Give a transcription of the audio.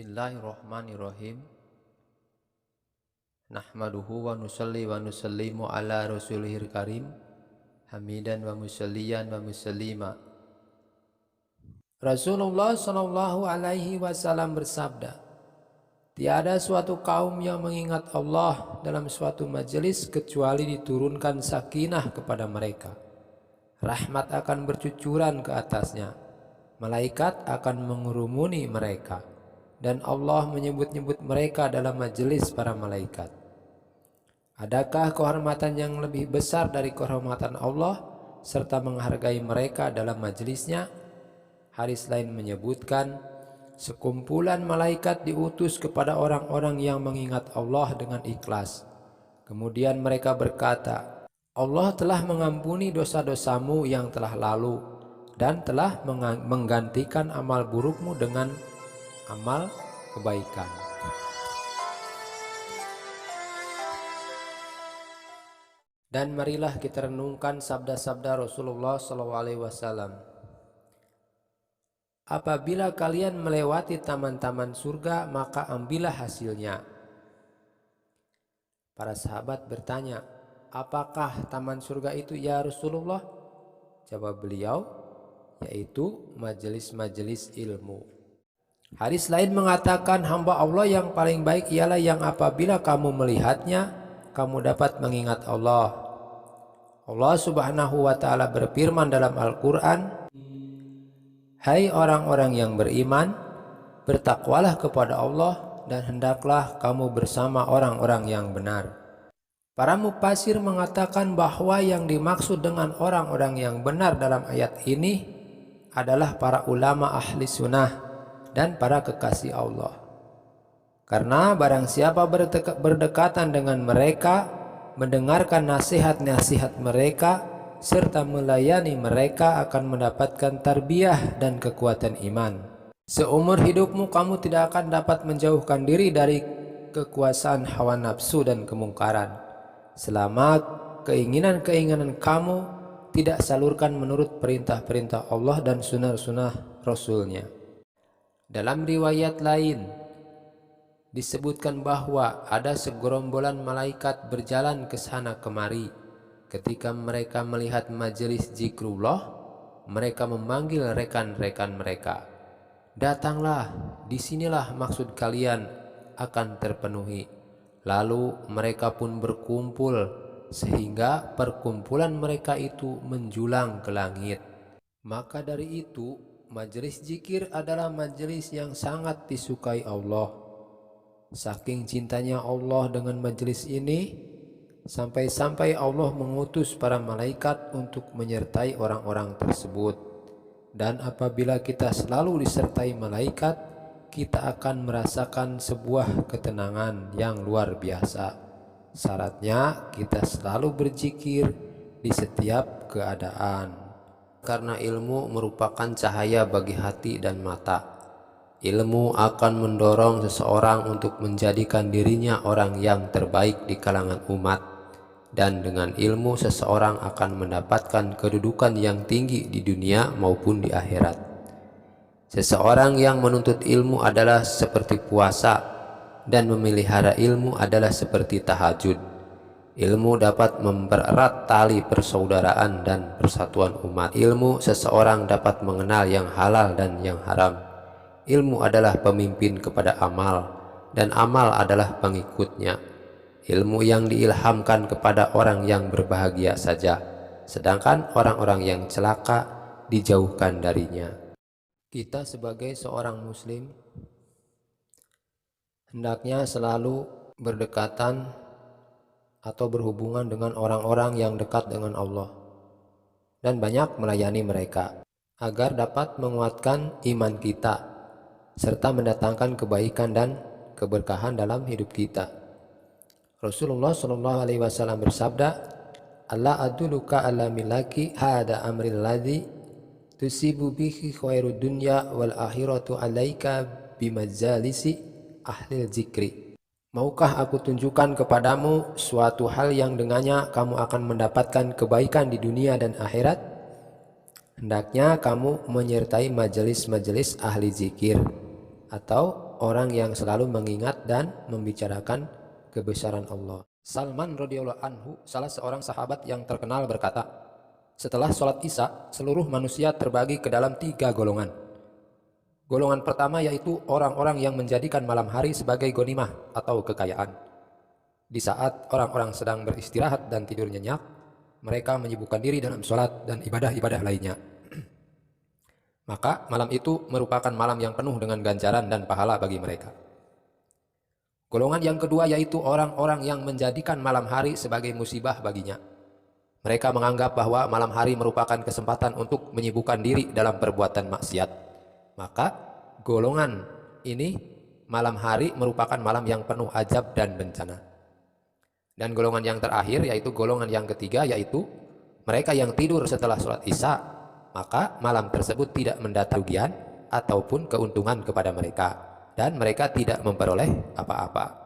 Bismillahirrahmanirrahim. Nahmaduhu wa nusalli wa nusallimu ala rasulihil karim, hamidan wa musalliyan wa musallima. Rasulullah sallallahu alaihi wasallam bersabda, tiada suatu kaum yang mengingat Allah dalam suatu majelis kecuali diturunkan sakinah kepada mereka. Rahmat akan bercucuran ke atasnya. Malaikat akan mengurumuni mereka. Dan Allah menyebut-nyebut mereka dalam majelis para malaikat. Adakah kehormatan yang lebih besar dari kehormatan Allah serta menghargai mereka dalam majelisnya? Hadis lain menyebutkan, sekumpulan malaikat diutus kepada orang-orang yang mengingat Allah dengan ikhlas. Kemudian mereka berkata, Allah telah mengampuni dosa-dosamu yang telah lalu dan telah menggantikan amal burukmu dengan amal kebaikan. Dan marilah kita renungkan sabda-sabda Rasulullah SAW. Apabila kalian melewati taman-taman surga, maka ambillah hasilnya. Para sahabat bertanya, apakah taman surga itu ya Rasulullah? Jawab beliau, yaitu majelis-majelis ilmu. Hadis lain mengatakan, hamba Allah yang paling baik ialah yang apabila kamu melihatnya, kamu dapat mengingat Allah. Allah subhanahu wa ta'ala berfirman dalam Al-Quran, hai orang-orang yang beriman, bertakwalah kepada Allah dan hendaklah kamu bersama orang-orang yang benar. Para mufasir mengatakan bahwa yang dimaksud dengan orang-orang yang benar dalam ayat ini adalah para ulama ahli sunnah dan para kekasih Allah. Karena barang siapa berdekatan dengan mereka, mendengarkan nasihat-nasihat mereka, serta melayani mereka akan mendapatkan tarbiyah dan kekuatan iman. Seumur hidupmu kamu tidak akan dapat menjauhkan diri dari kekuasaan hawa nafsu dan kemungkaran, selama keinginan-keinginan kamu tidak salurkan menurut perintah-perintah Allah dan sunnah-sunnah Rasulnya. Dalam riwayat lain disebutkan bahwa ada segerombolan malaikat berjalan ke sana kemari. Ketika mereka melihat majelis zikrullah, mereka memanggil rekan-rekan mereka. Datanglah, disinilah maksud kalian akan terpenuhi. Lalu mereka pun berkumpul sehingga perkumpulan mereka itu menjulang ke langit. Maka dari itu, majelis zikir adalah majelis yang sangat disukai Allah. Saking cintanya Allah dengan majelis ini, sampai-sampai Allah mengutus para malaikat untuk menyertai orang-orang tersebut. Dan apabila kita selalu disertai malaikat, kita akan merasakan sebuah ketenangan yang luar biasa. Syaratnya kita selalu berzikir di setiap keadaan. Karena ilmu merupakan cahaya bagi hati dan mata. Ilmu akan mendorong seseorang untuk menjadikan dirinya orang yang terbaik di kalangan umat. Dan dengan ilmu seseorang akan mendapatkan kedudukan yang tinggi di dunia maupun di akhirat. Seseorang yang menuntut ilmu adalah seperti puasa, dan memelihara ilmu adalah seperti tahajud. Ilmu dapat mempererat tali persaudaraan dan persatuan umat. Ilmu seseorang dapat mengenal yang halal dan yang haram. Ilmu adalah pemimpin kepada amal, dan amal adalah pengikutnya. Ilmu yang diilhamkan kepada orang yang berbahagia saja, sedangkan orang-orang yang celaka dijauhkan darinya. Kita sebagai seorang muslim hendaknya selalu berdekatan atau berhubungan dengan orang-orang yang dekat dengan Allah dan banyak melayani mereka agar dapat menguatkan iman kita serta mendatangkan kebaikan dan keberkahan dalam hidup kita. Rasulullah SAW bersabda, Allah aduluka ala milaki hada amril ladzi tusibu bihi khairud dunya wal akhiratu alaika bimajalisi ahli zikri. Maukah aku tunjukkan kepadamu suatu hal yang dengannya kamu akan mendapatkan kebaikan di dunia dan akhirat? Hendaknya kamu menyertai majelis-majelis ahli zikir atau orang yang selalu mengingat dan membicarakan kebesaran Allah. Salman radhiyallahu anhu, salah seorang sahabat yang terkenal, berkata, setelah sholat Isya, seluruh manusia terbagi ke dalam 3 golongan. Golongan pertama yaitu orang-orang yang menjadikan malam hari sebagai ghanimah atau kekayaan. Di saat orang-orang sedang beristirahat dan tidur nyenyak, mereka menyibukkan diri dalam sholat dan ibadah-ibadah lainnya. Maka malam itu merupakan malam yang penuh dengan ganjaran dan pahala bagi mereka. Golongan yang kedua yaitu orang-orang yang menjadikan malam hari sebagai musibah baginya. Mereka menganggap bahwa malam hari merupakan kesempatan untuk menyibukkan diri dalam perbuatan maksiat. Maka golongan ini malam hari merupakan malam yang penuh ajab dan bencana. Dan golongan yang terakhir yaitu golongan yang ketiga, yaitu mereka yang tidur setelah sholat Isya, maka malam tersebut tidak mendatangkan kerugian ataupun keuntungan kepada mereka, dan mereka tidak memperoleh apa-apa.